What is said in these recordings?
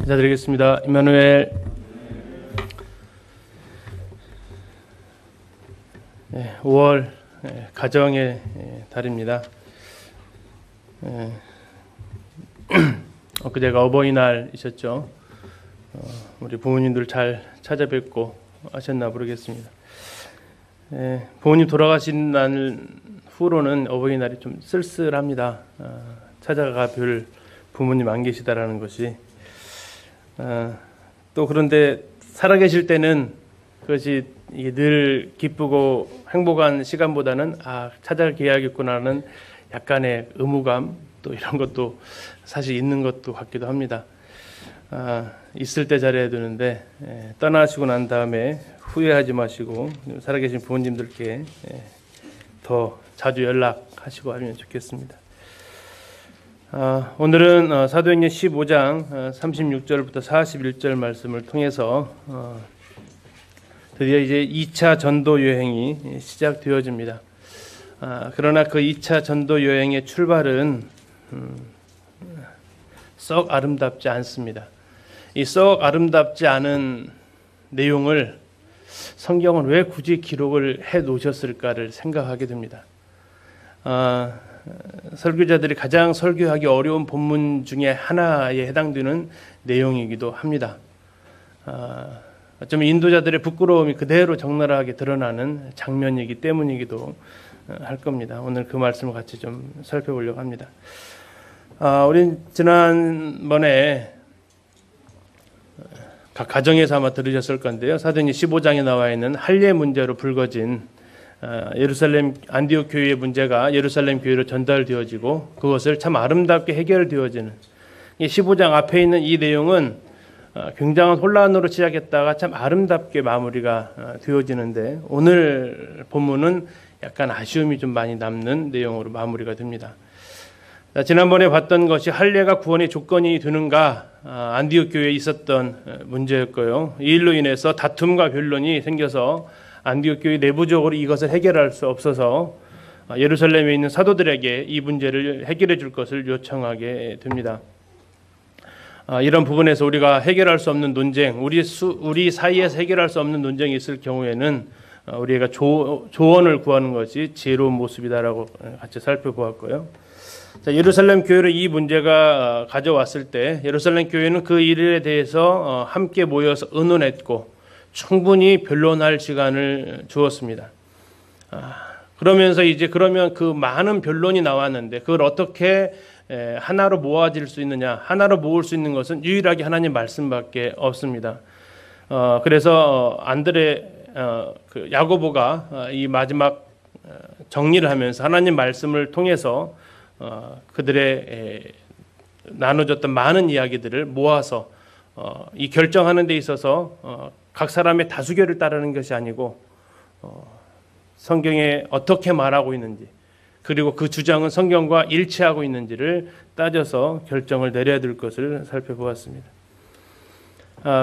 인사드리겠습니다. 임마누엘. 네, 5월 가정의 달입니다. 엊그제가 어버이날이셨죠. 우리 부모님들 잘 찾아뵙고 하셨나 모르겠습니다. 부모님 돌아가신 날 후로는 어버이날이 좀 쓸쓸합니다. 찾아가 볼 부모님 안 계시다라는 것이. 또 그런데 살아계실 때는 그것이 늘 기쁘고 행복한 시간보다는 찾아갈 계약이구나는 약간의 의무감 또 이런 것도 사실 있는 것도 같기도 합니다. 있을 때 잘해야 되는데 떠나시고 난 다음에 후회하지 마시고 살아계신 부모님들께 더 자주 연락하시고 하면 좋겠습니다. 오늘은 사도행전 15장 36절부터 41절 말씀을 통해서 드디어 이제 2차 전도 여행이 시작되어집니다. 그러나 그 2차 전도 여행의 출발은 썩 아름답지 않습니다. 이 썩 아름답지 않은 내용을 성경은 왜 굳이 기록을 해 놓으셨을까를 생각하게 됩니다. 설교자들이 가장 설교하기 어려운 본문 중에 하나에 해당되는 내용이기도 합니다. 어쩌면 인도자들의 부끄러움이 그대로 적나라하게 드러나는 장면이기 때문이기도 할 겁니다. 오늘 그 말씀을 같이 좀 살펴보려고 합니다. 우린 지난번에 각 가정에서 아마 들으셨을 건데요. 사도행전 15장에 나와 있는 할례 문제로 불거진 예루살렘 안디옥 교회의 문제가 예루살렘 교회로 전달되어지고 그것을 참 아름답게 해결되어지는 15장 앞에 있는 이 내용은 굉장한 혼란으로 시작했다가 참 아름답게 마무리가 되어지는데 오늘 본문은 약간 아쉬움이 좀 많이 남는 내용으로 마무리가 됩니다. 지난번에 봤던 것이 할례가 구원의 조건이 되는가 안디옥 교회에 있었던 문제였고요. 이 일로 인해서 다툼과 변론이 생겨서 안디옥 교회 내부적으로 이것을 해결할 수 없어서 예루살렘에 있는 사도들에게 이 문제를 해결해 줄 것을 요청하게 됩니다. 이런 부분에서 우리가 해결할 수 없는 논쟁, 우리 사이에서 해결할 수 없는 논쟁이 있을 경우에는 우리가 조언을 구하는 것이 지혜로운 모습이다라고 같이 살펴보았고요. 자, 예루살렘 교회로 이 문제가 가져왔을 때 예루살렘 교회는 그 일에 대해서 함께 모여서 의논했고 충분히 변론할 시간을 주었습니다. 그러면서 이제 그러면 그 많은 변론이 나왔는데 그걸 어떻게 하나로 모아질 수 있느냐? 하나로 모을 수 있는 것은 유일하게 하나님 말씀밖에 없습니다. 그래서 그 야고보가 이 마지막 정리를 하면서 하나님 말씀을 통해서 그들의 나눠졌던 많은 이야기들을 모아서 이 결정하는 데 있어서 각 사람의 다수결을 따르는 것이 아니고 성경에 어떻게 말하고 있는지 그리고 그 주장은 성경과 일치하고 있는지를 따져서 결정을 내려야 될 것을 살펴보았습니다.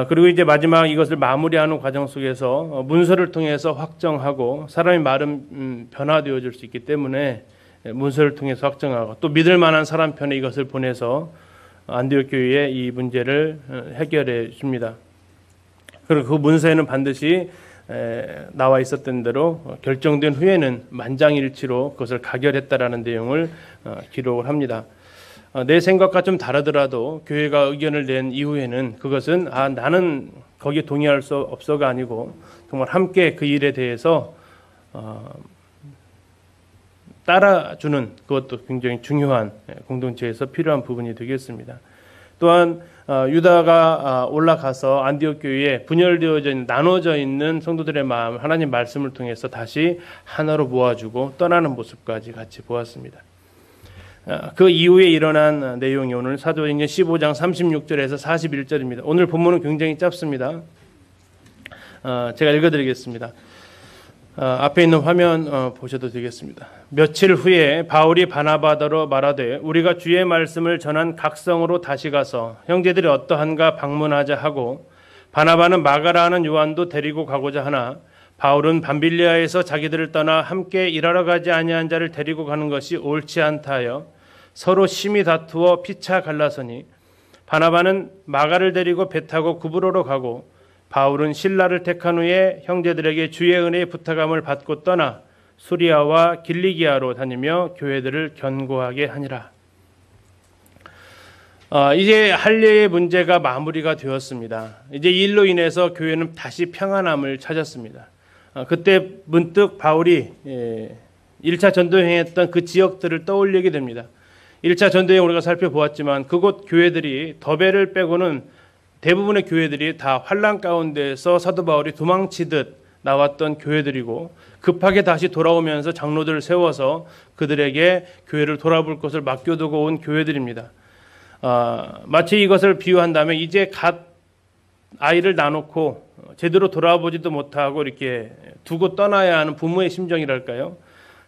그리고 이제 마지막 이것을 마무리하는 과정 속에서 문서를 통해서 확정하고 사람의 말은 변화되어질 수 있기 때문에 문서를 통해서 확정하고 또 믿을 만한 사람 편에 이것을 보내서 안디옥 교회에 이 문제를 해결해 줍니다. 그리고 그 문서에는 반드시 나와 있었던 대로 결정된 후에는 만장일치로 그것을 가결했다라는 내용을 기록을 합니다. 내 생각과 좀 다르더라도 교회가 의견을 낸 이후에는 그것은 나는 거기에 동의할 수 없어가 아니고 정말 함께 그 일에 대해서 따라주는 그것도 굉장히 중요한 공동체에서 필요한 부분이 되겠습니다. 또한 유다가 올라가서 안디옥 교회에 분열되어져 있는 나눠져 있는 성도들의 마음 하나님 말씀을 통해서 다시 하나로 모아주고 떠나는 모습까지 같이 보았습니다. 그 이후에 일어난 내용이 오늘 사도행전 15장 36절에서 41절입니다. 오늘 본문은 굉장히 짧습니다. 제가 읽어드리겠습니다. 앞에 있는 화면 보셔도 되겠습니다. 며칠 후에 바울이 바나바더로 말하되 우리가 주의 말씀을 전한 각성으로 다시 가서 형제들이 어떠한가 방문하자 하고 바나바는 마가라 하는 요한도 데리고 가고자 하나 바울은 밤빌리아에서 자기들을 떠나 함께 일하러 가지 아니한 자를 데리고 가는 것이 옳지 않다 하여 서로 심히 다투어 피차 갈라서니 바나바는 마가를 데리고 배 타고 구브로로 가고 바울은 실라를 택한 후에 형제들에게 주의 은혜의 부탁함을 받고 떠나 수리아와 길리기아로 다니며 교회들을 견고하게 하니라. 이제 할례의 문제가 마무리가 되었습니다. 이제 이 일로 인해서 교회는 다시 평안함을 찾았습니다. 그때 문득 바울이 1차 전도여행했던 그 지역들을 떠올리게 됩니다. 1차 전도여행 우리가 살펴보았지만 그곳 교회들이 더베를 빼고는 대부분의 교회들이 다 환난 가운데서 사도 바울이 도망치듯 나왔던 교회들이고 급하게 다시 돌아오면서 장로들을 세워서 그들에게 교회를 돌아볼 것을 맡겨두고 온 교회들입니다. 마치 이것을 비유한다면 이제 갓 아이를 나놓고 제대로 돌아보지도 못하고 이렇게 두고 떠나야 하는 부모의 심정이랄까요?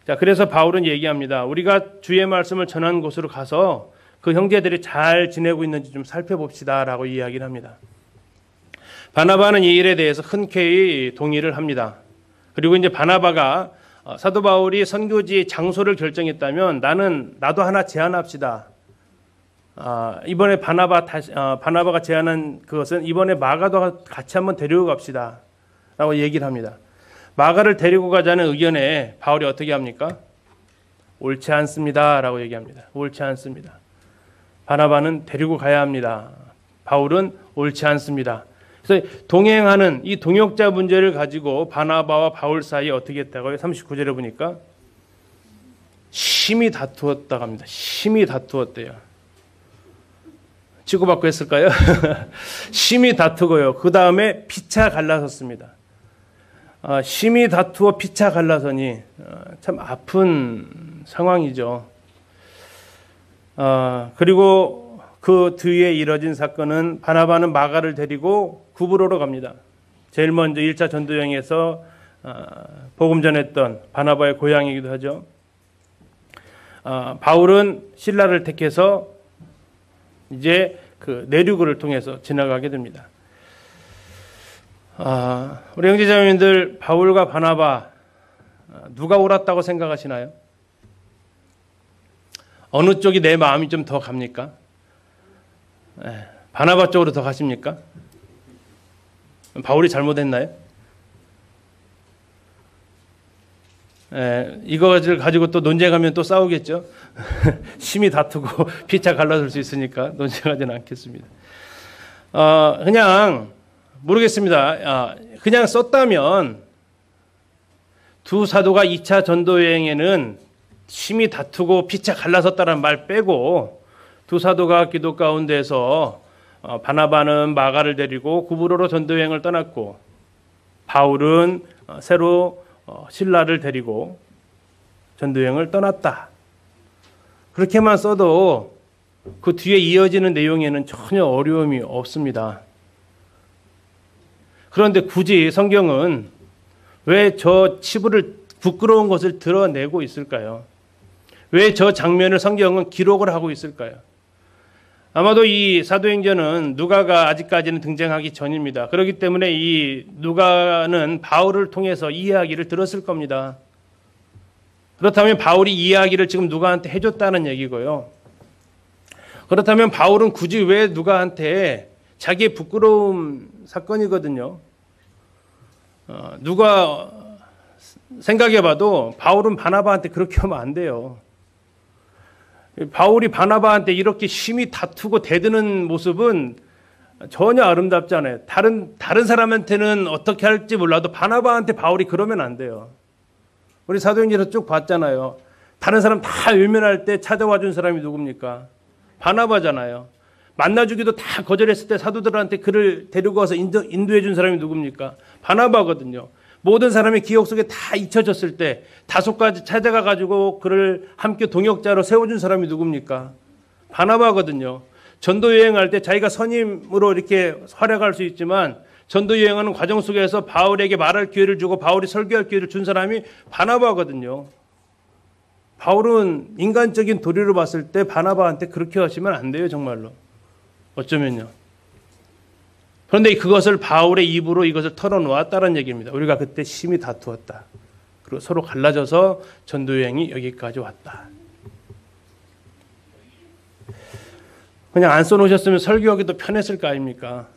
자, 그래서 바울은 얘기합니다. 우리가 주의 말씀을 전한 곳으로 가서 그 형제들이 잘 지내고 있는지 좀 살펴봅시다 라고 이야기를 합니다. 바나바는 이 일에 대해서 흔쾌히 동의를 합니다. 그리고 이제 바나바가 사도 바울이 선교지 장소를 결정했다면 나도 하나 제안합시다. 이번에 바나바가 제안한 그것은 이번에 마가도 같이 한번 데리고 갑시다 라고 얘기를 합니다. 마가를 데리고 가자는 의견에 바울이 어떻게 합니까? 옳지 않습니다 라고 얘기합니다. 옳지 않습니다. 바나바는 데리고 가야 합니다. 바울은 옳지 않습니다. 그래서 동행하는 이 동역자 문제를 가지고 바나바와 바울 사이에 어떻게 했다고요? 39절에 보니까 심히 다투었다고 합니다. 심히 다투었대요. 치고받고 했을까요? 심히 다투고요. 그 다음에 피차 갈라섰습니다. 심히 다투어 피차 갈라서니 참 아픈 상황이죠. 그리고 그 뒤에 이뤄진 사건은 바나바는 마가를 데리고 구브로로 갑니다. 제일 먼저 1차 전도여행에서 복음 전했던 바나바의 고향이기도 하죠. 바울은 실라를 택해서 이제 그 내륙을 통해서 지나가게 됩니다. 우리 형제자매님들 바울과 바나바 누가 옳았다고 생각하시나요? 어느 쪽이 내 마음이 좀 더 갑니까? 바나바 쪽으로 더 가십니까? 바울이 잘못했나요? 이거를 가지고 또 논쟁하면 또 싸우겠죠. 심히 다투고 피차 갈라설 수 있으니까 논쟁하지는 않겠습니다. 그냥 모르겠습니다. 그냥 썼다면 두 사도가 2차 전도여행에는 심히 다투고 피차 갈라섰다는 말 빼고 두 사도가 기도 가운데서 바나바는 마가를 데리고 구브로로 전도여행을 떠났고 바울은 새로 실라를 데리고 전도여행을 떠났다. 그렇게만 써도 그 뒤에 이어지는 내용에는 전혀 어려움이 없습니다. 그런데 굳이 성경은 왜 저 치부를 부끄러운 것을 드러내고 있을까요? 왜 저 장면을 성경은 기록을 하고 있을까요? 아마도 이 사도행전은 누가가 아직까지는 등장하기 전입니다. 그렇기 때문에 이 누가는 바울을 통해서 이 이야기를 들었을 겁니다. 그렇다면 바울이 이 이야기를 지금 누가한테 해줬다는 얘기고요. 그렇다면 바울은 굳이 왜 누가한테 자기의 부끄러움 사건이거든요. 누가 생각해봐도 바울은 바나바한테 그렇게 하면 안 돼요. 바울이 바나바한테 이렇게 심히 다투고 대드는 모습은 전혀 아름답지 않아요. 다른 사람한테는 어떻게 할지 몰라도 바나바한테 바울이 그러면 안 돼요. 우리 사도행전에서 쭉 봤잖아요. 다른 사람 다 외면할 때 찾아와 준 사람이 누굽니까? 바나바잖아요. 만나주기도 다 거절했을 때 사도들한테 그를 데리고 와서 인도해 준 사람이 누굽니까? 바나바거든요. 모든 사람의 기억 속에 다 잊혀졌을 때 다소까지 찾아가 가지고 그를 함께 동역자로 세워준 사람이 누굽니까? 바나바거든요. 전도 여행할 때 자기가 선임으로 이렇게 활약할 수 있지만 전도 여행하는 과정 속에서 바울에게 말할 기회를 주고 바울이 설교할 기회를 준 사람이 바나바거든요. 바울은 인간적인 도리로 봤을 때 바나바한테 그렇게 하시면 안 돼요, 정말로. 어쩌면요. 그런데 그것을 바울의 입으로 이것을 털어놓았다는 얘기입니다. 우리가 그때 심히 다투었다. 그리고 서로 갈라져서 전도여행이 여기까지 왔다. 그냥 안 써놓으셨으면 설교하기도 편했을 거 아닙니까?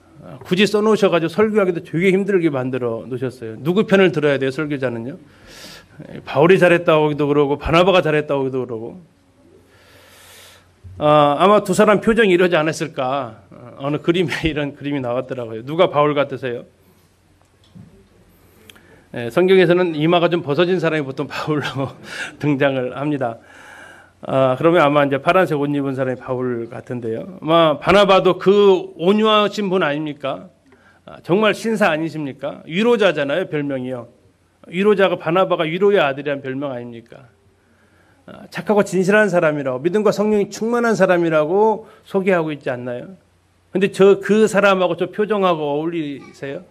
굳이 써놓으셔가지고 설교하기도 되게 힘들게 만들어 놓으셨어요. 누구 편을 들어야 돼요, 설교자는요? 바울이 잘했다고 하기도 그러고 바나바가 잘했다고 하기도 그러고. 아마 두 사람 표정이 이러지 않았을까. 어느 그림에 이런 그림이 나왔더라고요. 누가 바울 같으세요? 성경에서는 이마가 좀 벗어진 사람이 보통 바울로 등장을 합니다. 그러면 아마 이제 파란색 옷 입은 사람이 바울 같은데요. 아마 바나바도 그 온유하신 분 아닙니까? 정말 신사 아니십니까? 위로자잖아요, 별명이요. 위로자가 바나바가 위로의 아들이란 별명 아닙니까? 착하고 진실한 사람이라고, 믿음과 성령이 충만한 사람이라고 소개하고 있지 않나요? 근데 그 사람하고 저 표정하고 어울리세요?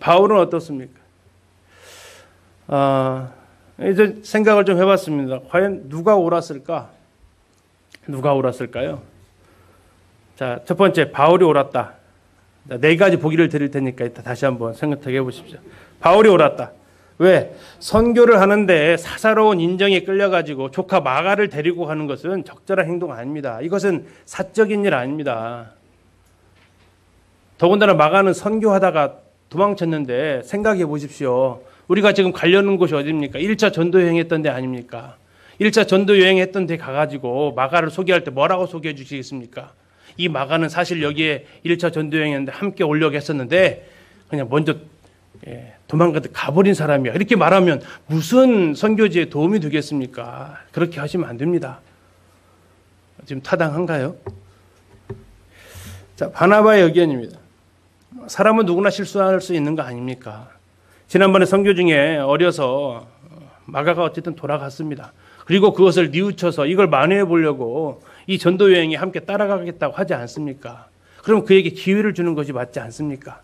바울은 어떻습니까? 이제 생각을 좀 해봤습니다. 과연 누가 옳았을까? 누가 옳았을까요? 자, 첫 번째, 바울이 옳았다. 네 가지 보기를 드릴 테니까 이따 다시 한번 생각해 보십시오. 바울이 옳았다. 왜? 선교를 하는데 사사로운 인정에 끌려가지고 조카 마가를 데리고 가는 것은 적절한 행동 아닙니다. 이것은 사적인 일 아닙니다. 더군다나 마가는 선교하다가 도망쳤는데 생각해 보십시오. 우리가 지금 가려는 곳이 어디입니까? 1차 전도 여행했던 데 아닙니까? 1차 전도 여행했던 데 가가지고 마가를 소개할 때 뭐라고 소개해 주시겠습니까? 이 마가는 사실 여기에 1차 전도 여행했는데 함께 오려고 했었는데 그냥 먼저 도망가듯 가버린 사람이야. 이렇게 말하면 무슨 선교지에 도움이 되겠습니까? 그렇게 하시면 안 됩니다. 지금 타당한가요? 자, 바나바의 의견입니다. 사람은 누구나 실수할 수 있는 거 아닙니까? 지난번에 선교 중에 어려서 마가가 어쨌든 돌아갔습니다. 그리고 그것을 뉘우쳐서 이걸 만회해 보려고 이 전도 여행에 함께 따라가겠다고 하지 않습니까? 그럼 그에게 기회를 주는 것이 맞지 않습니까?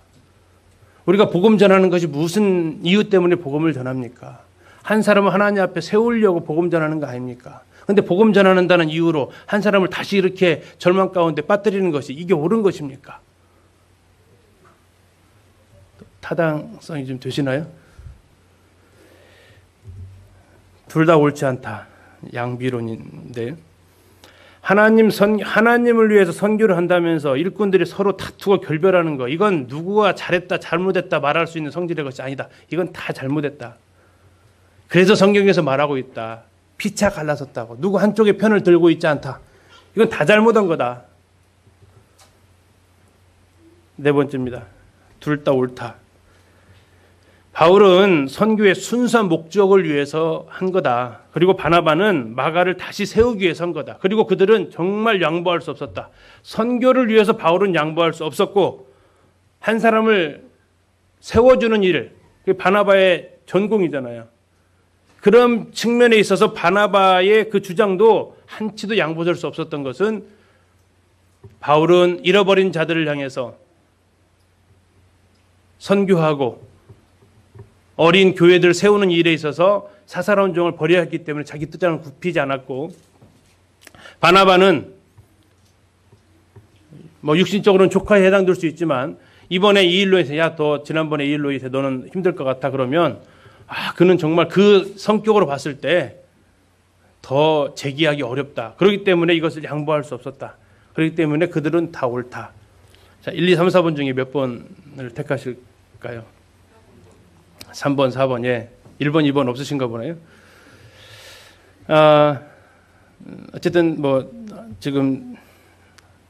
우리가 복음 전하는 것이 무슨 이유 때문에 복음을 전합니까? 한 사람을 하나님 앞에 세우려고 복음 전하는 거 아닙니까? 그런데 복음 전하는다는 이유로 한 사람을 다시 이렇게 절망 가운데 빠뜨리는 것이 이게 옳은 것입니까? 타당성이 좀 되시나요? 둘 다 옳지 않다. 양비론인데요. 하나님을 위해서 선교를 한다면서 일꾼들이 서로 다투고 결별하는 거, 이건 누구가 잘했다 잘못했다 말할 수 있는 성질의 것이 아니다. 이건 다 잘못했다. 그래서 성경에서 말하고 있다. 피차 갈라섰다고. 누구 한쪽의 편을 들고 있지 않다. 이건 다 잘못한 거다. 네 번째입니다. 둘 다 옳다. 바울은 선교의 순수한 목적을 위해서 한 거다. 그리고 바나바는 마가를 다시 세우기 위해서 한 거다. 그리고 그들은 정말 양보할 수 없었다. 선교를 위해서 바울은 양보할 수 없었고 한 사람을 세워주는 일, 그게 바나바의 전공이잖아요. 그런 측면에 있어서 바나바의 그 주장도 한치도 양보할 수 없었던 것은 바울은 잃어버린 자들을 향해서 선교하고 어린 교회들을 세우는 일에 있어서 사사로운 종을 버려야 했기 때문에 자기 뜻대로 굽히지 않았고, 바나바는 뭐 육신적으로는 조카에 해당될 수 있지만 이번에 이 일로 해서 야, 너 지난번에 이 일로 해서 너는 힘들 것 같아 그러면 그는 정말 그 성격으로 봤을 때 더 제기하기 어렵다. 그렇기 때문에 이것을 양보할 수 없었다. 그렇기 때문에 그들은 다 옳다. 자, 1, 2, 3, 4번 중에 몇 번을 택하실까요? 3번, 4번, 예. 1번, 2번 없으신가 보네요. 어쨌든 뭐 지금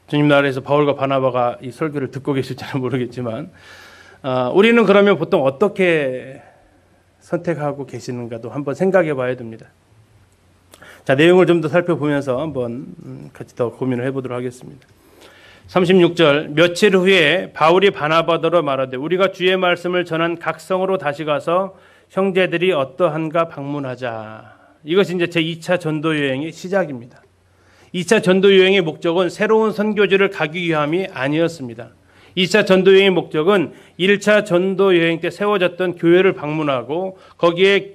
주님 나라에서 바울과 바나바가 이 설교를 듣고 계실지는 모르겠지만 우리는 그러면 보통 어떻게 선택하고 계시는가도 한번 생각해 봐야 됩니다. 자, 내용을 좀 더 살펴보면서 한번 같이 더 고민을 해보도록 하겠습니다. 36절, 며칠 후에 바울이 바나바더러 말하되 우리가 주의 말씀을 전한 각 성으로 다시 가서 형제들이 어떠한가 방문하자. 이것이 이제 제2차 전도 여행의 시작입니다. 2차 전도 여행의 목적은 새로운 선교지를 가기 위함이 아니었습니다. 2차 전도 여행의 목적은 1차 전도 여행 때 세워졌던 교회를 방문하고 거기에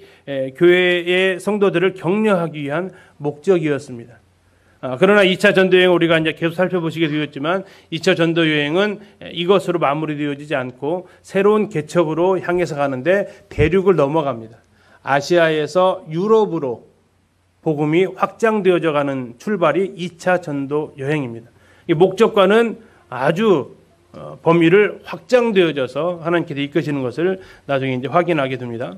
교회의 성도들을 격려하기 위한 목적이었습니다. 그러나 2차 전도여행 우리가 이제 계속 살펴보시게 되었지만 2차 전도여행은 이것으로 마무리되어지지 않고 새로운 개척으로 향해서 가는데 대륙을 넘어갑니다. 아시아에서 유럽으로 복음이 확장되어져 가는 출발이 2차 전도 여행입니다. 이 목적과는 아주 범위를 확장되어져서 하나님께서 이끄시는 것을 나중에 이제 확인하게 됩니다.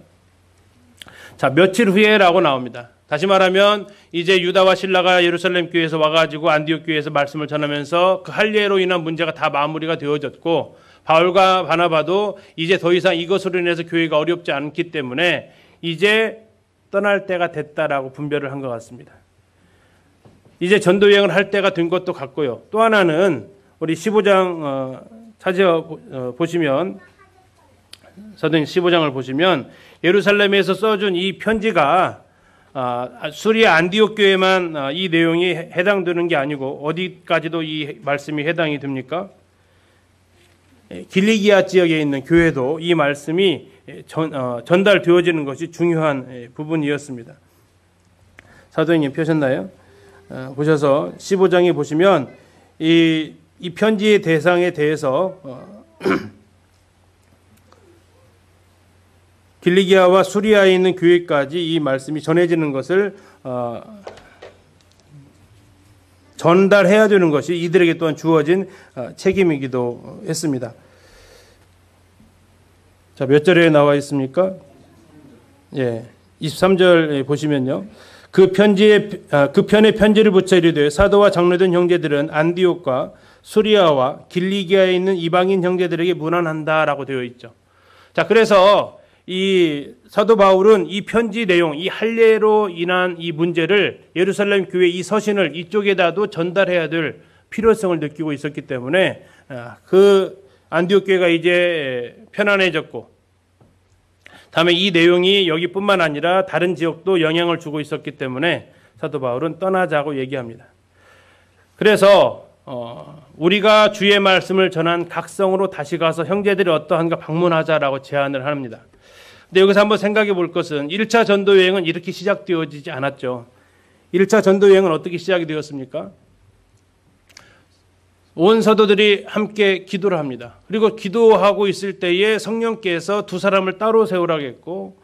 자, 며칠 후에라고 나옵니다. 다시 말하면 이제 유다와 실라가 예루살렘 교회에서 와가지고 안디옥 교회에서 말씀을 전하면서 그 할례로 인한 문제가 다 마무리가 되어졌고 바울과 바나바도 이제 더 이상 이것으로 인해서 교회가 어렵지 않기 때문에 이제 떠날 때가 됐다라고 분별을 한 것 같습니다. 이제 전도 여행을 할 때가 된 것도 같고요. 또 하나는 우리 15장 보시면 사도행 15장을 보시면 예루살렘에서 써준 이 편지가 수리아 안디옥 교회만 이 내용이 해당되는 게 아니고 어디까지도 이 말씀이 해당이 됩니까? 길리기아 지역에 있는 교회도 이 말씀이 전달되어지는 것이 중요한 부분이었습니다. 사도행님 펴셨나요? 보셔서 15장에 보시면 이 편지의 대상에 대해서 길리기아와 수리아에 있는 교회까지 이 말씀이 전해지는 것을 전달해야 되는 것이 이들에게 또한 주어진 책임이기도 했습니다. 자, 몇 절에 나와 있습니까? 예, 23절 보시면요. 그 편에 편지를 붙여 이르되 사도와 장로된 형제들은 안디옥과 수리아와 길리기아에 있는 이방인 형제들에게 문안한다라고 되어 있죠. 자, 그래서 이 사도 바울은 이 편지 내용, 이 할례로 인한 이 문제를 예루살렘 교회 이 서신을 이쪽에다도 전달해야 될 필요성을 느끼고 있었기 때문에 그 안디옥 교회가 이제 편안해졌고 다음에 이 내용이 여기뿐만 아니라 다른 지역도 영향을 주고 있었기 때문에 사도 바울은 떠나자고 얘기합니다. 그래서 우리가 주의 말씀을 전한 각성으로 다시 가서 형제들이 어떠한가 방문하자라고 제안을 합니다. 근데 여기서 한번 생각해 볼 것은 1차 전도 여행은 이렇게 시작되어지지 않았죠. 1차 전도 여행은 어떻게 시작이 되었습니까? 온 사도들이 함께 기도를 합니다. 그리고 기도하고 있을 때에 성령께서 두 사람을 따로 세우라고 했고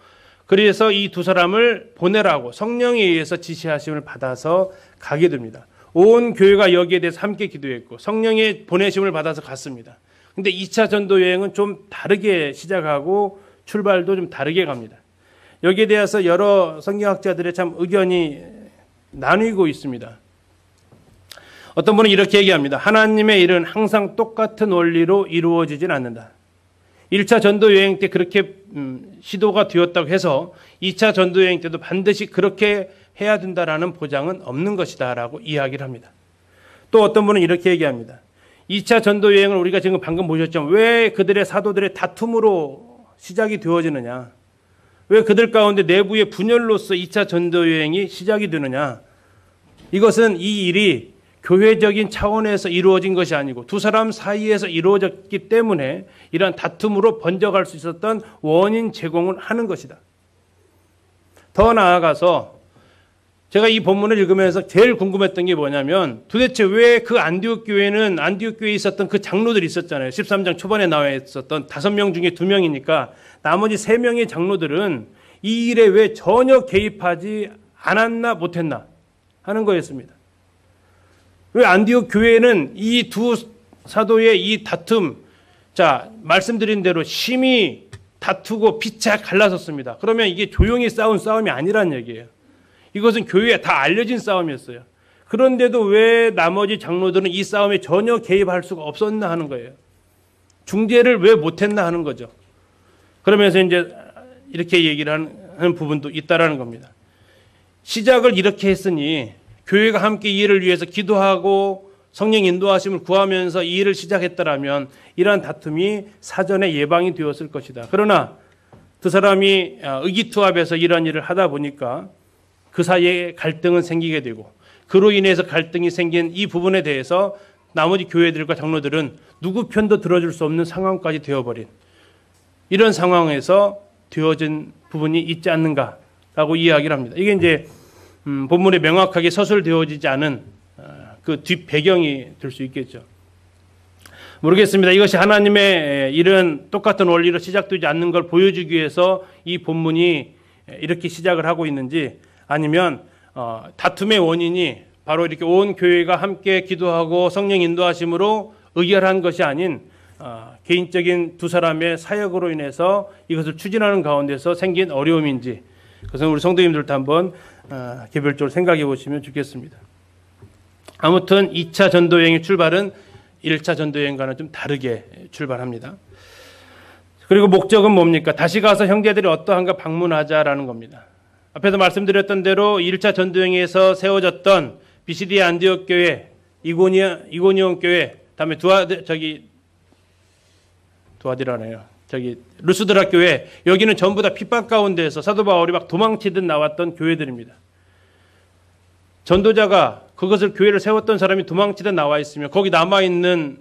그래서 이 두 사람을 보내라고 성령에 의해서 지시하심을 받아서 가게 됩니다. 온 교회가 여기에 대해서 함께 기도했고 성령의 보내심을 받아서 갔습니다. 근데 2차 전도 여행은 좀 다르게 시작하고 출발도 좀 다르게 갑니다. 여기에 대해서 여러 성경학자들의 참 의견이 나뉘고 있습니다. 어떤 분은 이렇게 얘기합니다. 하나님의 일은 항상 똑같은 원리로 이루어지진 않는다. 1차 전도 여행 때 그렇게 시도가 되었다고 해서 2차 전도 여행 때도 반드시 그렇게 해야 된다라는 보장은 없는 것이다 라고 이야기를 합니다. 또 어떤 분은 이렇게 얘기합니다. 2차 전도 여행을 우리가 지금 방금 보셨죠. 왜 그들의 사도들의 다툼으로 시작이 되어지느냐? 왜 그들 가운데 내부의 분열로서 2차 전도 여행이 시작이 되느냐? 이것은 이 일이 교회적인 차원에서 이루어진 것이 아니고 두 사람 사이에서 이루어졌기 때문에 이러한 다툼으로 번져갈 수 있었던 원인 제공을 하는 것이다. 더 나아가서 제가 이 본문을 읽으면서 제일 궁금했던 게 뭐냐면 도대체 왜 그 안디옥 교회는 안디옥 교회에 있었던 그 장로들이 있었잖아요. 13장 초반에 나와 있었던 5명 중에 2명이니까 나머지 3명의 장로들은 이 일에 왜 전혀 개입하지 않았나 못했나 하는 거였습니다. 왜 안디옥 교회는 이 두 사도의 이 다툼, 자 말씀드린 대로 심히 다투고 피차 갈라섰습니다. 그러면 이게 조용히 싸운 싸움이 아니란 얘기예요. 이것은 교회에 다 알려진 싸움이었어요. 그런데도 왜 나머지 장로들은 이 싸움에 전혀 개입할 수가 없었나 하는 거예요. 중재를 왜 못했나 하는 거죠. 그러면서 이제 이렇게 얘기를 하는 부분도 있다라는 겁니다. 시작을 이렇게 했으니 교회가 함께 이 일을 위해서 기도하고 성령 인도하심을 구하면서 이 일을 시작했더라면 이러한 다툼이 사전에 예방이 되었을 것이다. 그러나 두 사람이 의기투합해서 이런 일을 하다 보니까 그 사이에 갈등은 생기게 되고 그로 인해서 갈등이 생긴 이 부분에 대해서 나머지 교회들과 장로들은 누구 편도 들어줄 수 없는 상황까지 되어버린 이런 상황에서 되어진 부분이 있지 않는가라고 이야기를 합니다. 이게 이제 본문에 명확하게 서술되어지지 않은 그 뒷 배경이 될 수 있겠죠. 모르겠습니다. 이것이 하나님의 일은 똑같은 원리로 시작되지 않는 걸 보여주기 위해서 이 본문이 이렇게 시작을 하고 있는지 아니면 다툼의 원인이 바로 이렇게 온 교회가 함께 기도하고 성령 인도하심으로 의결한 것이 아닌 개인적인 두 사람의 사역으로 인해서 이것을 추진하는 가운데서 생긴 어려움인지, 그것은 우리 성도님들도 한번 개별적으로 생각해 보시면 좋겠습니다. 아무튼 2차 전도여행의 출발은 1차 전도여행과는 좀 다르게 출발합니다. 그리고 목적은 뭡니까? 다시 가서 형제들이 어떠한가 방문하자라는 겁니다. 앞에서 말씀드렸던 대로 1차 전도여행에서 세워졌던 비시디아 안디옥 교회, 이고니온 교회, 다음에 루스드라 교회, 여기는 전부 다 핍박 가운데에서 사도 바울이 막 도망치듯 나왔던 교회들입니다. 전도자가 그것을 교회를 세웠던 사람이 도망치듯 나와 있으면 거기 남아있는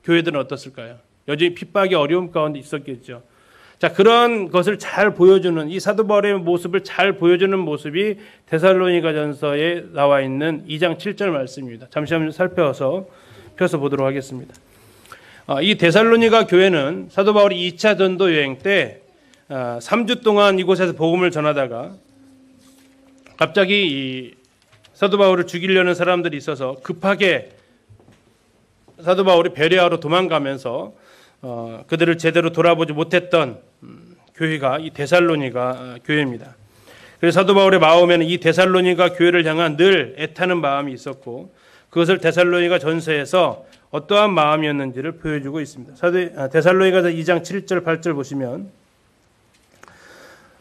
교회들은 어떻을까요? 여전히 핍박의 어려움 가운데 있었겠죠. 자, 그런 것을 잘 보여주는, 이 사도 바울의 모습을 잘 보여주는 모습이 데살로니가전서에 나와 있는 2장 7절 말씀입니다. 잠시 한번 펴서 보도록 하겠습니다. 이 데살로니가 교회는 사도 바울이 2차 전도 여행 때 3주 동안 이곳에서 복음을 전하다가 갑자기 이 사도 바울을 죽이려는 사람들이 있어서 급하게 사도 바울이 베레아로 도망가면서 그들을 제대로 돌아보지 못했던 교회가 이 데살로니가 교회입니다. 그래서 사도 바울의 마음에는 이 데살로니가 교회를 향한 늘 애타는 마음이 있었고, 그것을 데살로니가 전서에서 어떠한 마음이었는지를 보여주고 있습니다. 데살로니가서 2장 7절 8절 보시면,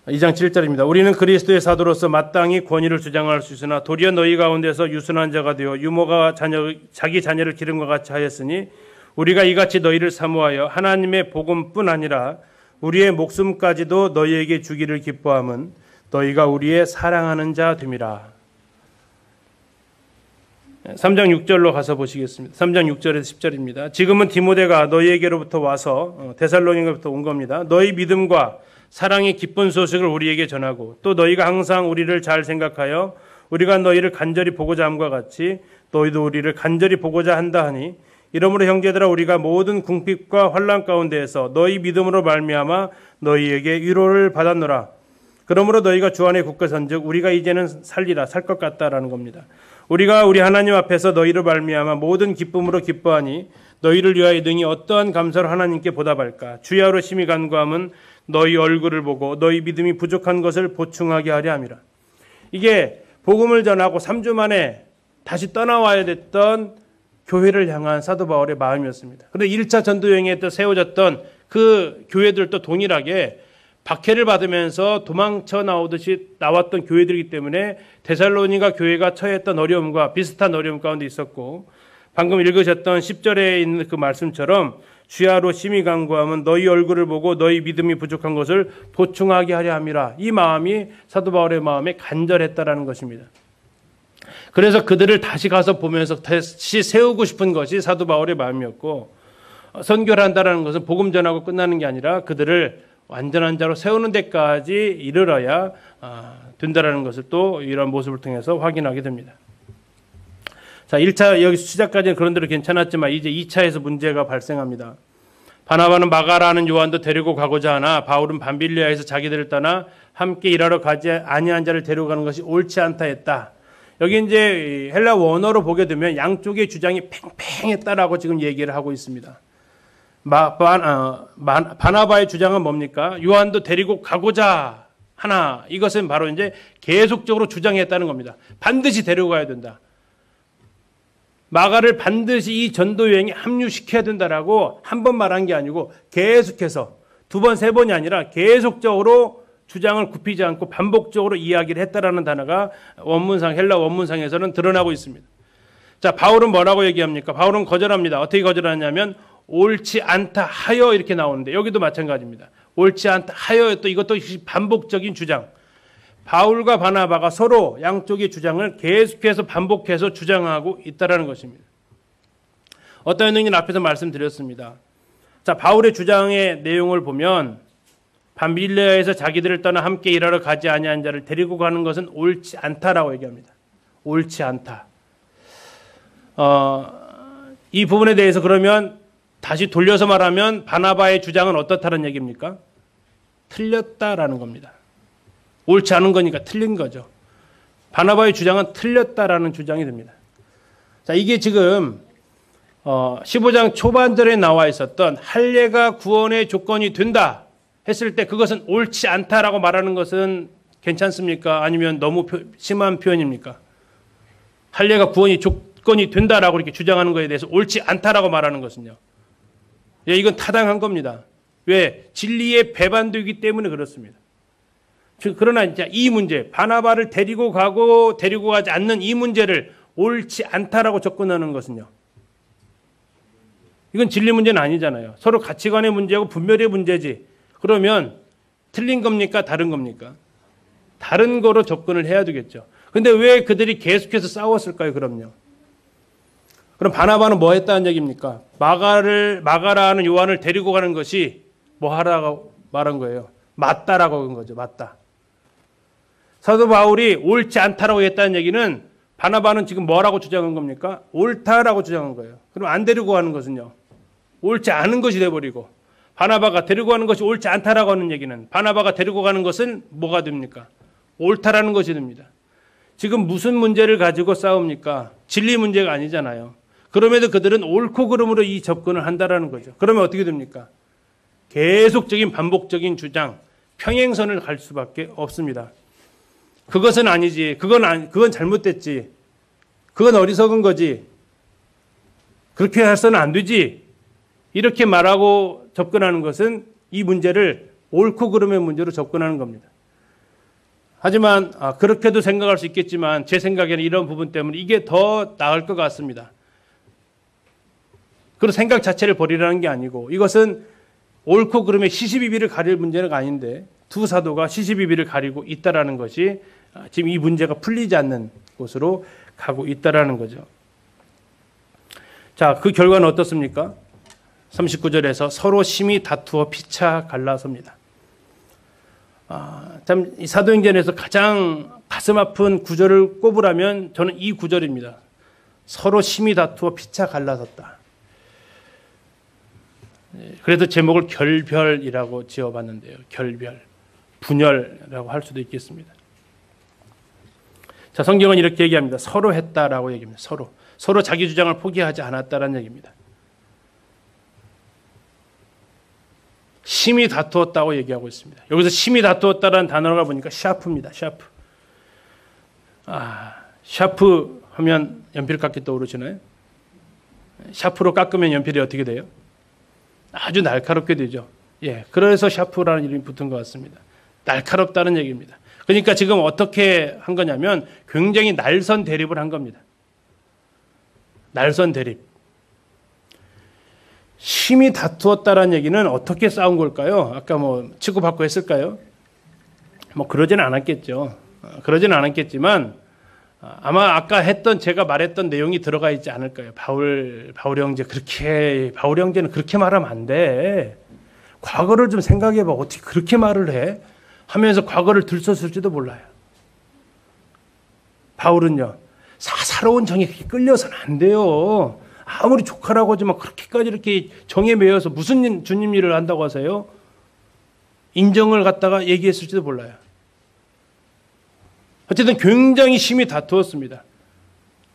2장 7절입니다. 우리는 그리스도의 사도로서 마땅히 권위를 주장할 수 있으나 도리어 너희 가운데서 유순한 자가 되어 유모가 자기 자녀를 기름과 같이 하였으니 우리가 이같이 너희를 사모하여 하나님의 복음뿐 아니라 우리의 목숨까지도 너희에게 주기를 기뻐함은 너희가 우리의 사랑하는 자 됨이라. 3장 6절로 가서 보시겠습니다. 3장 6절에서 10절입니다. 지금은 디모데가 너희에게로부터 와서 데살로니가부터 온 겁니다. 너희 믿음과 사랑의 기쁜 소식을 우리에게 전하고 또 너희가 항상 우리를 잘 생각하여 우리가 너희를 간절히 보고자 함과 같이 너희도 우리를 간절히 보고자 한다 하니, 이러므로 형제들아 우리가 모든 궁핍과 환난 가운데에서 너희 믿음으로 말미암아 너희에게 위로를 받았노라. 그러므로 너희가 주 안에 굳게 선즉 우리가 이제는 살리라, 살 것 같다라는 겁니다. 우리가 우리 하나님 앞에서 너희를 말미암아 모든 기쁨으로 기뻐하니 너희를 위하여 능히 어떠한 감사로 하나님께 보답할까. 주야로 심히 간구함은 너희 얼굴을 보고 너희 믿음이 부족한 것을 보충하게 하려 함이라. 이게 복음을 전하고 3주 만에 다시 떠나와야 됐던 교회를 향한 사도 바울의 마음이었습니다. 그런데 1차 전도여행에 또 세워졌던 그 교회들도 동일하게 박해를 받으면서 도망쳐 나오듯이 나왔던 교회들이기 때문에 데살로니가 교회가 처했던 어려움과 비슷한 어려움 가운데 있었고, 방금 읽으셨던 10절에 있는 그 말씀처럼 주야로 심히 간구하면 너희 얼굴을 보고 너희 믿음이 부족한 것을 보충하게 하려 함이라. 이 마음이 사도 바울의 마음에 간절했다라는 것입니다. 그래서 그들을 다시 가서 보면서 다시 세우고 싶은 것이 사도 바울의 마음이었고, 선교를 한다는 것은 복음 전하고 끝나는 게 아니라 그들을 완전한 자로 세우는 데까지 이르러야 된다라는 것을 또 이런 모습을 통해서 확인하게 됩니다. 자, 1차 여기 시작까지는 그런 대로 괜찮았지만 이제 2차에서 문제가 발생합니다. 바나바는 마가라는 요한도 데리고 가고자 하나 바울은 밤빌리아에서 자기들을 떠나 함께 일하러 가지 아니한 자를 데리고 가는 것이 옳지 않다 했다. 여기 이제 헬라 원어로 보게 되면 양쪽의 주장이 팽팽했다라고 지금 얘기를 하고 있습니다. 바나바의 주장은 뭡니까? 요한도 데리고 가고자 하나. 이것은 바로 이제 계속적으로 주장했다는 겁니다. 반드시 데리고 가야 된다. 마가를 반드시 이 전도 여행에 합류시켜야 된다라고 한 번 말한 게 아니고 계속해서 두 번, 세 번이 아니라 계속적으로 주장을 굽히지 않고 반복적으로 이야기를 했다라는 단어가 헬라 원문상에서는 드러나고 있습니다. 자, 바울은 뭐라고 얘기합니까? 바울은 거절합니다. 어떻게 거절하냐면 옳지 않다 하여 이렇게 나오는데 여기도 마찬가지입니다. 옳지 않다 하여 또 이것도 반복적인 주장. 바울과 바나바가 서로 양쪽의 주장을 계속해서 반복해서 주장하고 있다는 것입니다. 어떤 의미는 앞에서 말씀드렸습니다. 자, 바울의 주장의 내용을 보면 밤빌레아에서 자기들을 떠나 함께 일하러 가지 아니한 자를 데리고 가는 것은 옳지 않다라고 얘기합니다. 옳지 않다. 이 부분에 대해서 그러면 다시 돌려서 말하면 바나바의 주장은 어떻다는 얘기입니까? 틀렸다라는 겁니다. 옳지 않은 거니까 틀린 거죠. 바나바의 주장은 틀렸다라는 주장이 됩니다. 자, 이게 지금 15장 초반절에 나와 있었던 할례가 구원의 조건이 된다 했을 때 그것은 옳지 않다라고 말하는 것은 괜찮습니까? 아니면 너무 심한 표현입니까? 할례가 구원이 조건이 된다라고 이렇게 주장하는 것에 대해서 옳지 않다라고 말하는 것은요. 예, 이건 타당한 겁니다. 왜? 진리에 배반되기 때문에 그렇습니다. 그러나 이제 이 문제, 바나바를 데리고 가고 데리고 가지 않는 이 문제를 옳지 않다라고 접근하는 것은요. 이건 진리 문제는 아니잖아요. 서로 가치관의 문제하고 분별의 문제지. 그러면 틀린 겁니까? 다른 겁니까? 다른 거로 접근을 해야 되겠죠. 근데 왜 그들이 계속해서 싸웠을까요? 그럼요. 그럼 바나바는 뭐 했다는 얘기입니까? 마가라 하는 요한을 데리고 가는 것이 뭐 하라고 말한 거예요? 맞다라고 한 거죠. 맞다. 사도 바울이 옳지 않다라고 했다는 얘기는 바나바는 지금 뭐라고 주장한 겁니까? 옳다라고 주장한 거예요. 그럼 안 데리고 가는 것은요? 옳지 않은 것이 돼버리고 바나바가 데리고 가는 것이 옳지 않다라고 하는 얘기는 바나바가 데리고 가는 것은 뭐가 됩니까? 옳다라는 것이 됩니다. 지금 무슨 문제를 가지고 싸웁니까? 진리 문제가 아니잖아요. 그럼에도 그들은 옳고 그름으로 이 접근을 한다라는 거죠. 그러면 어떻게 됩니까? 계속적인 반복적인 주장, 평행선을 갈 수밖에 없습니다. 그것은 아니지. 그건 잘못됐지. 그건 어리석은 거지. 그렇게 해서는 안 되지. 이렇게 말하고 접근하는 것은 이 문제를 옳고 그름의 문제로 접근하는 겁니다. 하지만 그렇게도 생각할 수 있겠지만 제 생각에는 이런 부분 때문에 이게 더 나을 것 같습니다. 그런 생각 자체를 버리라는 게 아니고 이것은 옳고 그름의 시시비비를 가릴 문제가 아닌데 두 사도가 시시비비를 가리고 있다라는 것이 지금 이 문제가 풀리지 않는 곳으로 가고 있다라는 거죠. 자, 그 결과는 어떻습니까? 39절에서 서로 심히 다투어 피차 갈라섭니다. 참 이 사도행전에서 가장 가슴 아픈 구절을 꼽으라면 저는 이 구절입니다. 서로 심히 다투어 피차 갈라섰다. 그래서 제목을 결별이라고 지어봤는데요. 결별, 분열이라고 할 수도 있겠습니다. 자, 성경은 이렇게 얘기합니다. 서로 했다라고 얘기합니다. 서로 자기 주장을 포기하지 않았다라는 얘기입니다. 심히 다투었다고 얘기하고 있습니다. 여기서 심히 다투었다라는 단어가 보니까 샤프입니다. 샤프. 샤프 하면 연필 깎기 떠오르시나요? 샤프로 깎으면 연필이 어떻게 돼요? 아주 날카롭게 되죠. 예, 그래서 샤프라는 이름이 붙은 것 같습니다. 날카롭다는 얘기입니다. 그러니까 지금 어떻게 한 거냐면 굉장히 날선 대립을 한 겁니다. 날선 대립. 심히 다투었다라는 얘기는 어떻게 싸운 걸까요? 아까 뭐 치고받고 했을까요? 뭐 그러지는 않았겠죠. 그러지는 않았겠지만 아마 아까 했던 제가 말했던 내용이 들어가 있지 않을까요? 바울 형제는 그렇게 말하면 안 돼. 과거를 좀 생각해봐. 어떻게 그렇게 말을 해? 하면서 과거를 들썩일지도 몰라요. 바울은요, 사사로운 정에 끌려서는 안 돼요. 아무리 조카라고 하지만 그렇게까지 이렇게 정에 매여서 무슨 주님 일을 한다고 하세요? 인정을 갖다가 얘기했을지도 몰라요. 어쨌든 굉장히 심히 다투었습니다.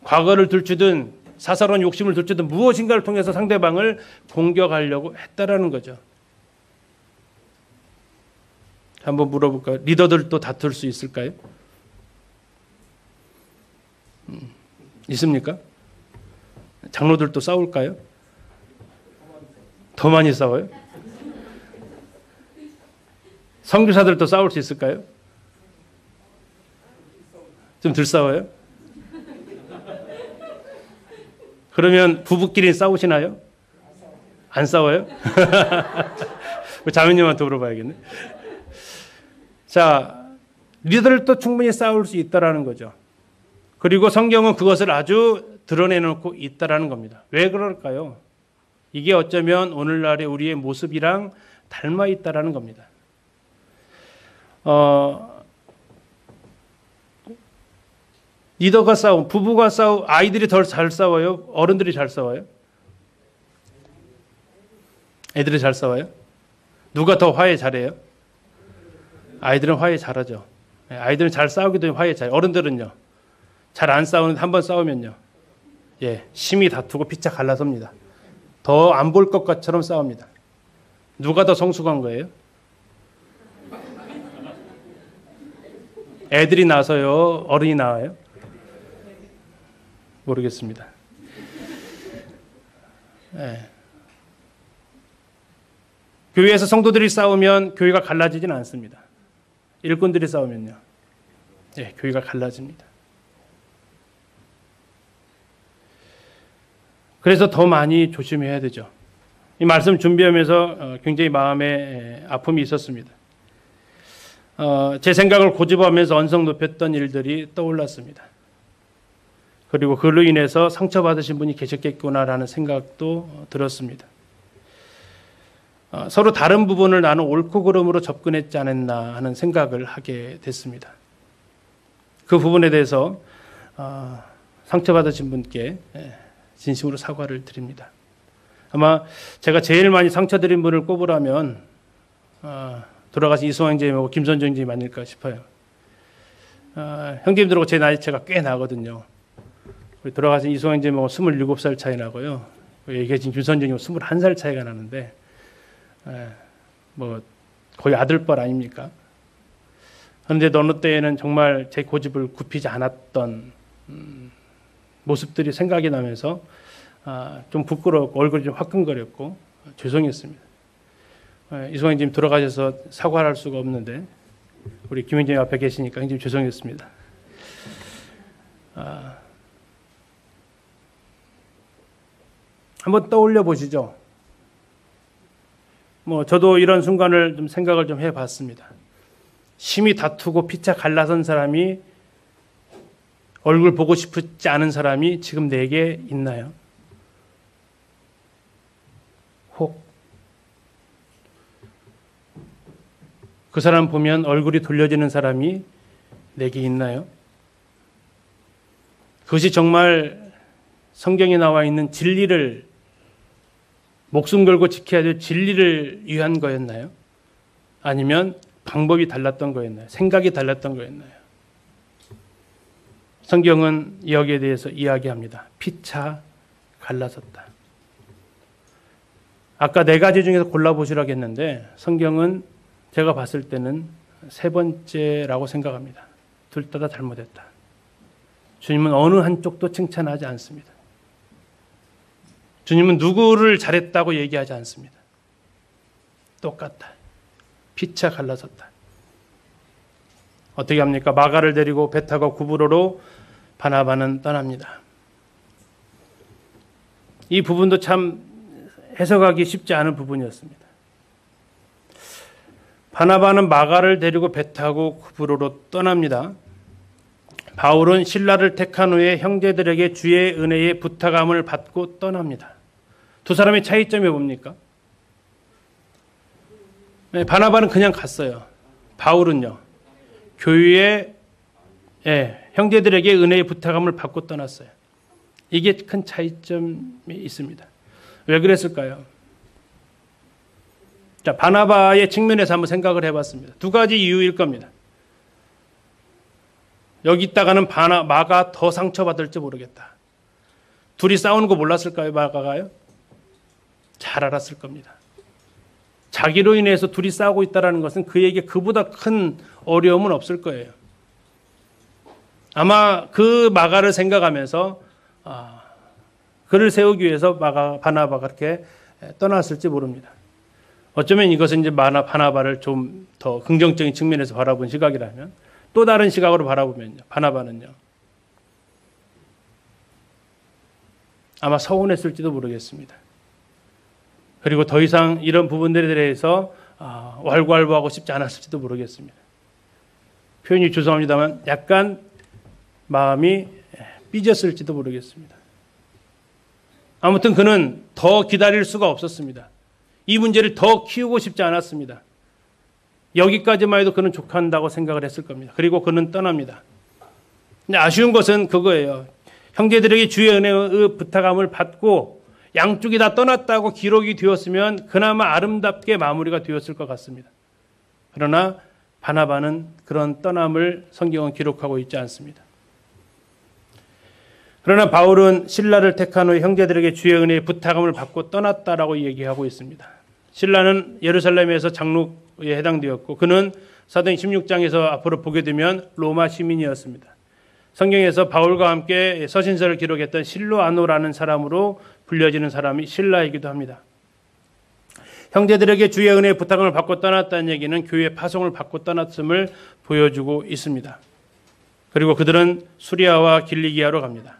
과거를 들추든 사사로운 욕심을 들추든 무엇인가를 통해서 상대방을 공격하려고 했다라는 거죠. 한번 물어볼까요? 리더들도 다툴 수 있을까요? 있습니까? 장로들도 싸울까요? 더 많이 싸워요? 선교사들도 싸울 수 있을까요? 좀 덜 싸워요? 그러면 부부끼리 싸우시나요? 안 싸워요? 자매님한테 물어봐야겠네. 자, 리더들도 충분히 싸울 수 있다라는 거죠. 그리고 성경은 그것을 아주 드러내놓고 있다라는 겁니다. 왜 그럴까요? 이게 어쩌면 오늘날의 우리의 모습이랑 닮아 있다라는 겁니다. 리더가 싸움, 부부가 싸움, 아이들이 더 잘 싸워요? 어른들이 잘 싸워요? 애들이 잘 싸워요? 누가 더 화해 잘해요? 아이들은 화해 잘하죠. 아이들은 잘 싸우기도 화해 잘. 어른들은요? 잘 안 싸우는데 한 번 싸우면요. 예, 심히 다투고 피차 갈라섭니다. 더 안 볼 것 것처럼 싸웁니다. 누가 더 성숙한 거예요? 애들이 나서요? 어른이 나와요? 모르겠습니다. 예. 교회에서 성도들이 싸우면 교회가 갈라지진 않습니다. 일꾼들이 싸우면요. 예, 교회가 갈라집니다. 그래서 더 많이 조심해야 되죠. 이 말씀 준비하면서 굉장히 마음에 아픔이 있었습니다. 제 생각을 고집하면서 언성 높였던 일들이 떠올랐습니다. 그리고 그로 인해서 상처받으신 분이 계셨겠구나라는 생각도 들었습니다. 서로 다른 부분을 나는 옳고 그름으로 접근했지 않았나 하는 생각을 하게 됐습니다. 그 부분에 대해서 상처받으신 분께 진심으로 사과를 드립니다. 아마 제가 제일 많이 상처드린 분을 꼽으라면 돌아가신 이승환 형제님하고 김선정 형제님 아닐까 싶어요. 형제님들하고 제 나이차가 꽤 나거든요. 우리 돌아가신 이승환 형제님하고 27살 차이 나고요. 얘기해진 김선정 형님 21살 차이가 나는데 뭐 거의 아들뻘 아닙니까? 그런데 어느 때에는 정말 제 고집을 굽히지 않았던 모습들이 생각이 나면서 좀 부끄럽고 얼굴이 좀 화끈거렸고 죄송했습니다. 이승환 형님 돌아가셔서 사과를 할 수가 없는데 우리 김 형님 앞에 계시니까 굉장히 죄송했습니다. 한번 떠올려 보시죠. 뭐 저도 이런 순간을 좀 생각을 좀 해봤습니다. 심히 다투고 피차 갈라선 사람이 얼굴 보고 싶지 않은 사람이 지금 내게 있나요? 혹 그 사람 보면 얼굴이 돌려지는 사람이 내게 있나요? 그것이 정말 성경에 나와 있는 진리를 목숨 걸고 지켜야 될 진리를 위한 거였나요? 아니면 방법이 달랐던 거였나요? 생각이 달랐던 거였나요? 성경은 여기에 대해서 이야기합니다. 피차 갈라섰다. 아까 네 가지 중에서 골라보시라고 했는데 성경은 제가 봤을 때는 세 번째라고 생각합니다. 둘 다 잘못했다. 주님은 어느 한쪽도 칭찬하지 않습니다. 주님은 누구를 잘했다고 얘기하지 않습니다. 똑같다. 피차 갈라섰다. 어떻게 합니까? 마가를 데리고 배 타고 구브로로 바나바는 떠납니다. 이 부분도 참 해석하기 쉽지 않은 부분이었습니다. 바나바는 마가를 데리고 배 타고 구브로로 떠납니다. 바울은 실라를 택한 후에 형제들에게 주의 은혜의 부탁함을 받고 떠납니다. 두 사람의 차이점이 뭡니까? 바나바는 그냥 갔어요. 바울은요. 교회에 형제들에게 은혜의 부탁함을 받고 떠났어요. 이게 큰 차이점이 있습니다. 왜 그랬을까요? 자, 바나바의 측면에서 한번 생각을 해봤습니다. 두 가지 이유일 겁니다. 여기 있다가는 마가 더 상처받을지 모르겠다. 둘이 싸우는 거 몰랐을까요? 마가가요? 잘 알았을 겁니다. 자기로 인해서 둘이 싸우고 있다는 것은 그에게 그보다 큰 어려움은 없을 거예요. 아마 그 마가를 생각하면서 그를 세우기 위해서 바나바가 그렇게 떠났을지 모릅니다. 어쩌면 이것은 이제 바나바를 좀 더 긍정적인 측면에서 바라본 시각이라면 또 다른 시각으로 바라보면요. 바나바는요. 아마 서운했을지도 모르겠습니다. 그리고 더 이상 이런 부분들에 대해서 왈가왈부하고 싶지 않았을지도 모르겠습니다. 표현이 죄송합니다만 약간 마음이 삐졌을지도 모르겠습니다. 아무튼 그는 더 기다릴 수가 없었습니다. 이 문제를 더 키우고 싶지 않았습니다. 여기까지만 해도 그는 족한다고 생각을 했을 겁니다. 그리고 그는 떠납니다. 근데 아쉬운 것은 그거예요. 형제들에게 주의 은혜의 부탁함을 받고 양쪽이 다 떠났다고 기록이 되었으면 그나마 아름답게 마무리가 되었을 것 같습니다. 그러나 바나바는 그런 떠남을 성경은 기록하고 있지 않습니다. 그러나 바울은 신라를 택한 후에 형제들에게 주의 은혜의 부탁함을 받고 떠났다라고 얘기하고 있습니다. 신라는 예루살렘에서 장로에 해당되었고 그는 사도행 16장에서 앞으로 보게 되면 로마 시민이었습니다. 성경에서 바울과 함께 서신서를 기록했던 실로아노라는 사람으로 불려지는 사람이 신라이기도 합니다. 형제들에게 주의 은혜의 부탁을 받고 떠났다는 얘기는 교회 파송을 받고 떠났음을 보여주고 있습니다. 그리고 그들은 수리아와 길리기아로 갑니다.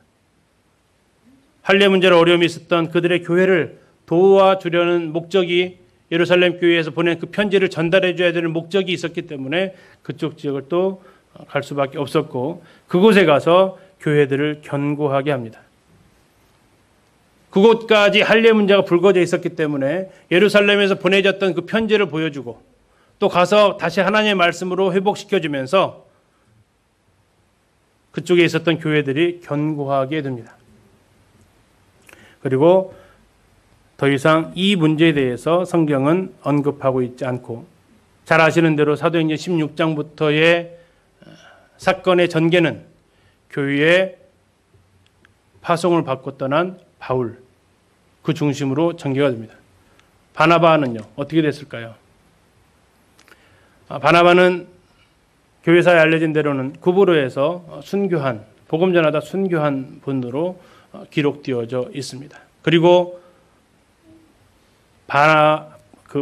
할례 문제로 어려움이 있었던 그들의 교회를 도와주려는 목적이 예루살렘 교회에서 보낸 그 편지를 전달해 줘야 되는 목적이 있었기 때문에 그쪽 지역을 또 갈 수밖에 없었고 그곳에 가서 교회들을 견고하게 합니다. 그곳까지 할례 문제가 불거져 있었기 때문에 예루살렘에서 보내졌던 그 편지를 보여주고 또 가서 다시 하나님의 말씀으로 회복시켜주면서 그쪽에 있었던 교회들이 견고하게 됩니다. 그리고 더 이상 이 문제에 대해서 성경은 언급하고 있지 않고 잘 아시는 대로 사도행전 16장부터의 사건의 전개는 교회의 파송을 받고 떠난 바울 그 중심으로 전개가 됩니다. 바나바는요 어떻게 됐을까요? 바나바는 교회사에 알려진 대로는 구브로에서 순교한 복음 전하다 순교한 분으로 기록되어져 있습니다. 그리고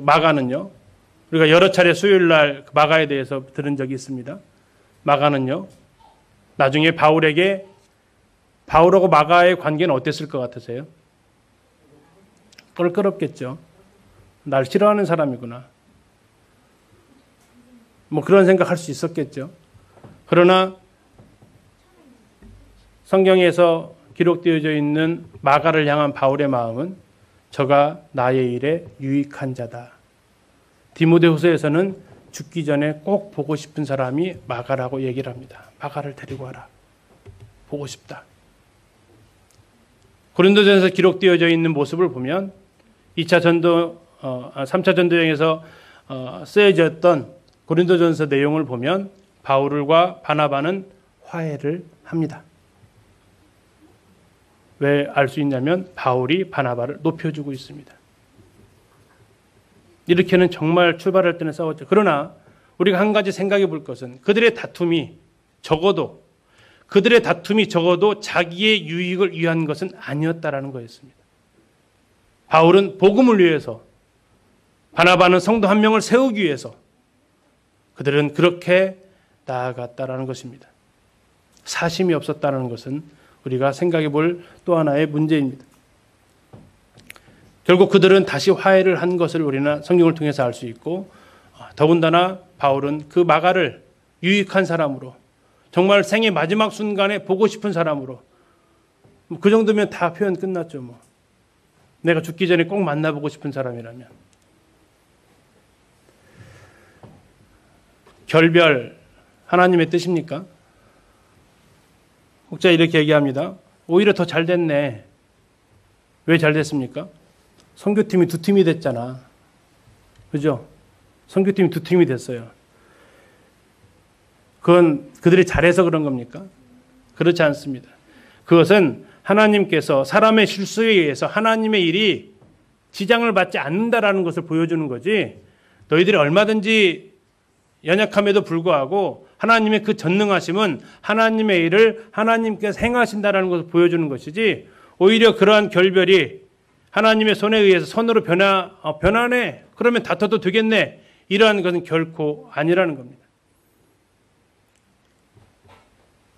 마가는요 우리가 여러 차례 수요일 날 마가에 대해서 들은 적이 있습니다. 마가는요 나중에 바울하고 마가의 관계는 어땠을 것 같으세요? 껄끄럽겠죠. 날 싫어하는 사람이구나. 뭐 그런 생각할 수 있었겠죠. 그러나 성경에서 기록되어져 있는 마가를 향한 바울의 마음은 저가 나의 일에 유익한 자다. 디모데후서에서는 죽기 전에 꼭 보고 싶은 사람이 마가라고 얘기를 합니다. 마가를 데리고 와라. 보고 싶다. 고린도전서 기록되어져 있는 모습을 보면 3차 전도여행에서 쓰여졌던 고린도전서 내용을 보면 바울과 바나바는 화해를 합니다. 왜 알 수 있냐면 바울이 바나바를 높여주고 있습니다. 이렇게는 정말 출발할 때는 싸웠죠. 그러나 우리가 한 가지 생각해 볼 것은 그들의 다툼이 적어도 자기의 유익을 위한 것은 아니었다라는 거였습니다. 바울은 복음을 위해서, 바나바는 성도 한 명을 세우기 위해서 그들은 그렇게 나아갔다라는 것입니다. 사심이 없었다는 것은 우리가 생각해 볼 또 하나의 문제입니다. 결국 그들은 다시 화해를 한 것을 우리는 성경을 통해서 알 수 있고 더군다나 바울은 그 마가를 유익한 사람으로 정말 생의 마지막 순간에 보고 싶은 사람으로 그 정도면 다 표현 끝났죠. 뭐. 내가 죽기 전에 꼭 만나보고 싶은 사람이라면. 결별 하나님의 뜻입니까? 혹자 이렇게 얘기합니다. 오히려 더 잘 됐네. 왜 잘 됐습니까? 선교팀이 2팀이 됐잖아. 그죠? 선교팀이 2팀이 됐어요. 그건 그들이 잘해서 그런 겁니까? 그렇지 않습니다. 그것은 하나님께서 사람의 실수에 의해서 하나님의 일이 지장을 받지 않는다라는 것을 보여주는 거지 너희들이 얼마든지 연약함에도 불구하고 하나님의 그 전능하심은 하나님의 일을 하나님께서 행하신다라는 것을 보여주는 것이지 오히려 그러한 결별이 하나님의 손에 의해서 손으로 변하네. 그러면 다퉈도 되겠네. 이러한 것은 결코 아니라는 겁니다.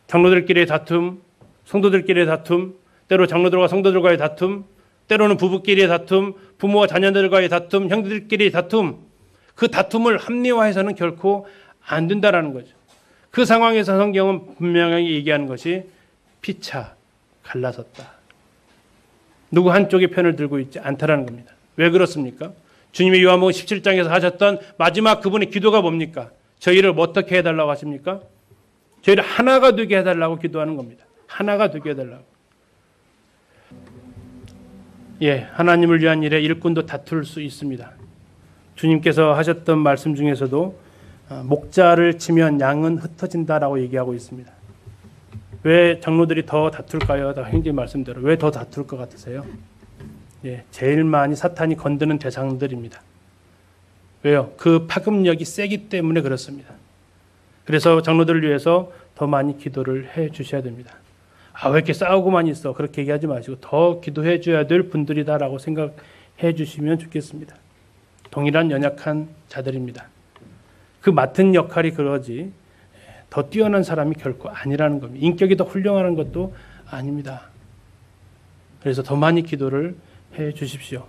장로들끼리의 다툼, 성도들끼리의 다툼, 때로 장로들과 성도들과의 다툼, 때로는 부부끼리의 다툼, 부모와 자녀들과의 다툼, 형제들끼리의 다툼, 그 다툼을 합리화해서는 결코 안 된다라는 거죠. 그 상황에서 성경은 분명하게 얘기하는 것이 피차 갈라섰다. 누구 한쪽의 편을 들고 있지 않다라는 겁니다. 왜 그렇습니까? 주님의 요한복음 17장에서 하셨던 마지막 그분의 기도가 뭡니까? 저희를 어떻게 해달라고 하십니까? 저희를 하나가 되게 해달라고 기도하는 겁니다. 하나가 되게 해달라고. 하나님을 위한 일에 일꾼도 다툴 수 있습니다. 주님께서 하셨던 말씀 중에서도 목자를 치면 양은 흩어진다라고 얘기하고 있습니다. 왜 장로들이 더 다툴까요? 형제님 말씀대로 왜 더 다툴 것 같으세요? 예, 제일 많이 사탄이 건드는 대상들입니다. 왜요? 그 파급력이 세기 때문에 그렇습니다. 그래서 장로들을 위해서 더 많이 기도를 해 주셔야 됩니다. 아, 왜 이렇게 싸우고만 있어? 그렇게 얘기하지 마시고 더 기도해 줘야 될 분들이다라고 생각해 주시면 좋겠습니다. 동일한 연약한 자들입니다. 그 맡은 역할이 그러지 더 뛰어난 사람이 결코 아니라는 겁니다. 인격이 더 훌륭한 것도 아닙니다. 그래서 더 많이 기도를 해 주십시오.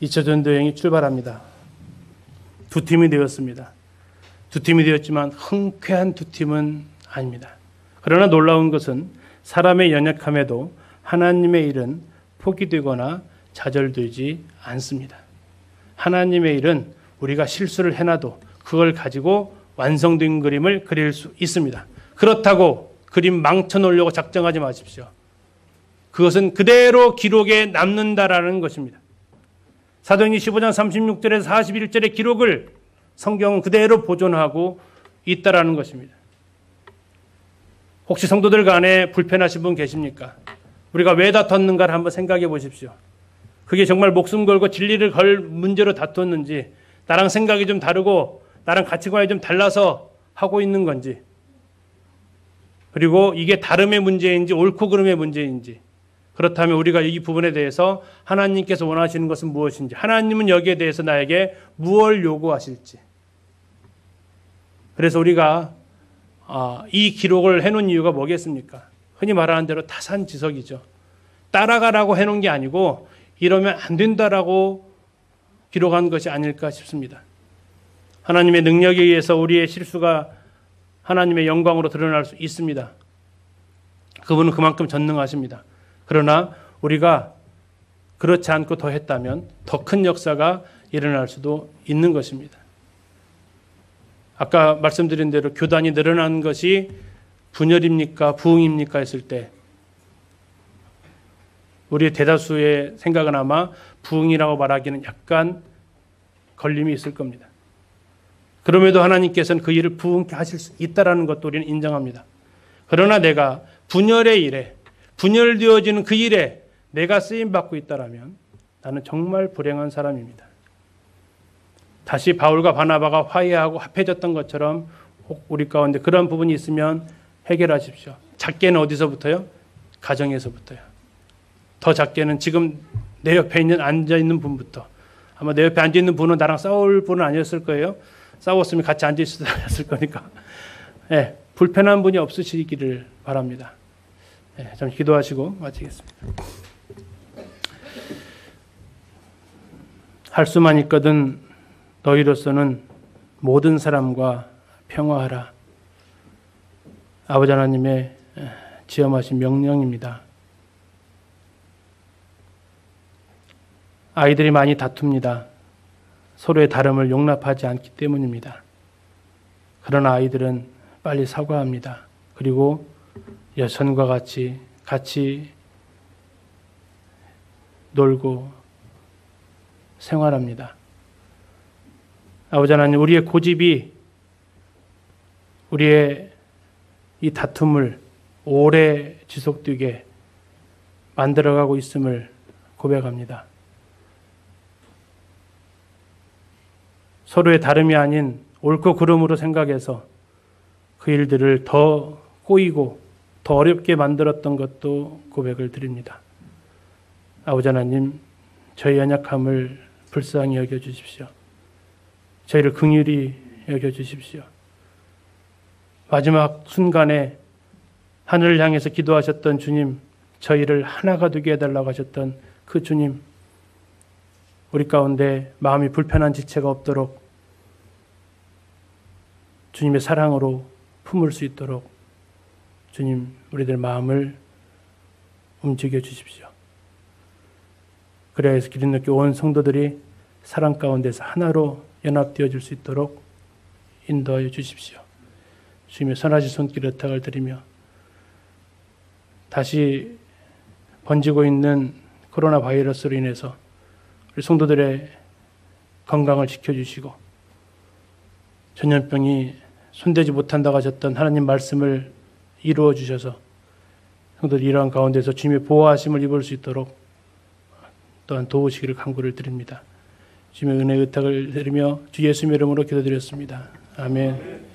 2차 전도여행이 출발합니다. 두 팀이 되었습니다. 두 팀이 되었지만 흔쾌한 두 팀은 아닙니다. 그러나 놀라운 것은 사람의 연약함에도 하나님의 일은 포기되거나 좌절되지 않습니다. 하나님의 일은 우리가 실수를 해놔도 그걸 가지고 완성된 그림을 그릴 수 있습니다. 그렇다고 그림 망쳐놓으려고 작정하지 마십시오. 그것은 그대로 기록에 남는다라는 것입니다. 사도행전 15장 36절에서 41절의 기록을 성경은 그대로 보존하고 있다라는 것입니다. 혹시 성도들 간에 불편하신 분 계십니까? 우리가 왜 다퉜는가를 한번 생각해 보십시오. 그게 정말 목숨 걸고 진리를 걸 문제로 다퉜는지, 나랑 생각이 좀 다르고 나랑 가치관이 좀 달라서 하고 있는 건지, 그리고 이게 다름의 문제인지 옳고 그름의 문제인지, 그렇다면 우리가 이 부분에 대해서 하나님께서 원하시는 것은 무엇인지, 하나님은 여기에 대해서 나에게 무엇을 요구하실지. 그래서 우리가 이 기록을 해놓은 이유가 뭐겠습니까? 흔히 말하는 대로 타산지석이죠. 따라가라고 해놓은 게 아니고 이러면 안 된다라고 기록한 것이 아닐까 싶습니다. 하나님의 능력에 의해서 우리의 실수가 하나님의 영광으로 드러날 수 있습니다. 그분은 그만큼 전능하십니다. 그러나 우리가 그렇지 않고 더 했다면 더 큰 역사가 일어날 수도 있는 것입니다. 아까 말씀드린 대로 교단이 늘어난 것이 분열입니까? 부흥입니까? 했을 때 우리의 대다수의 생각은 아마 부흥이라고 말하기는 약간 걸림이 있을 겁니다. 그럼에도 하나님께서는 그 일을 부흥케 하실 수 있다는 것도 우리는 인정합니다. 그러나 내가 분열의 일에, 분열되어지는 그 일에 내가 쓰임받고 있다면 나는 정말 불행한 사람입니다. 다시 바울과 바나바가 화해하고 합해졌던 것처럼 우리 가운데 그런 부분이 있으면 해결하십시오. 작게는 어디서부터요? 가정에서부터요. 더 작게는 지금 내 옆에 앉아있는 분부터. 아마 내 옆에 앉아있는 분은 나랑 싸울 분은 아니었을 거예요. 싸웠으면 같이 앉아있을 수도 없을 거니까. 네, 불편한 분이 없으시기를 바랍니다. 네, 잠시 기도하시고 마치겠습니다. 할 수만 있거든 너희로서는 모든 사람과 평화하라. 아버지 하나님의 지엄하신 명령입니다. 아이들이 많이 다툽니다. 서로의 다름을 용납하지 않기 때문입니다. 그러나 아이들은 빨리 사과합니다. 그리고 여선과 같이 놀고 생활합니다. 아버지 하나님, 우리의 고집이 우리의 이 다툼을 오래 지속되게 만들어가고 있음을 고백합니다. 서로의 다름이 아닌 옳고 그름으로 생각해서 그 일들을 더 꼬이고 더 어렵게 만들었던 것도 고백을 드립니다. 아버지 하나님, 저희 연약함을 불쌍히 여겨주십시오. 저희를 긍휼히 여겨주십시오. 마지막 순간에 하늘을 향해서 기도하셨던 주님, 저희를 하나가 되게 해달라고 하셨던 그 주님, 우리 가운데 마음이 불편한 지체가 없도록 주님의 사랑으로 품을 수 있도록 주님, 우리들 마음을 움직여 주십시오. 그래야 해서 기린노교 온 성도들이 사랑 가운데서 하나로 연합되어질 수 있도록 인도하여 주십시오. 주님의 선하신 손길에 부탁을 드리며 다시 번지고 있는 코로나 바이러스로 인해서 우리 성도들의 건강을 지켜주시고 전염병이 손대지 못한다고 하셨던 하나님 말씀을 이루어 주셔서 성도들 이러한 가운데서 주님의 보호하심을 입을 수 있도록 또한 도우시기를 간구를 드립니다. 주님의 은혜 의탁을 드리며 주 예수님의 이름으로 기도드렸습니다. 아멘.